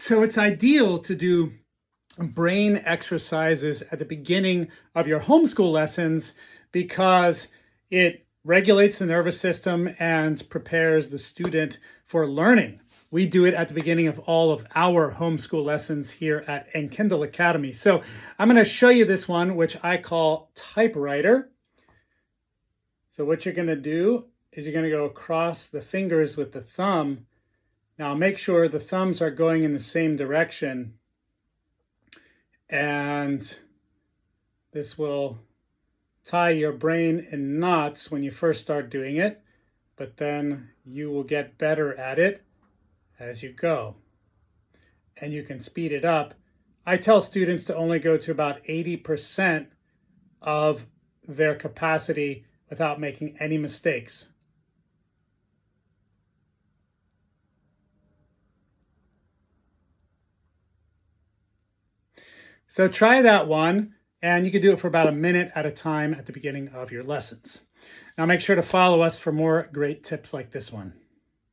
So it's ideal to do brain exercises at the beginning of your homeschool lessons because it regulates the nervous system and prepares the student for learning. We do it at the beginning of all of our homeschool lessons here at Enkindle Academy. So I'm going to show you this one, which I call Typewriter. So what you're going to do is you're going to go across the fingers with the thumb. Now make sure the thumbs are going in the same direction. And this will tie your brain in knots when you first start doing it, but then you will get better at it as you go. And you can speed it up. I tell students to only go to about 80% of their capacity without making any mistakes. So try that one, and you can do it for about a minute at a time at the beginning of your lessons. Now make sure to follow us for more great tips like this one.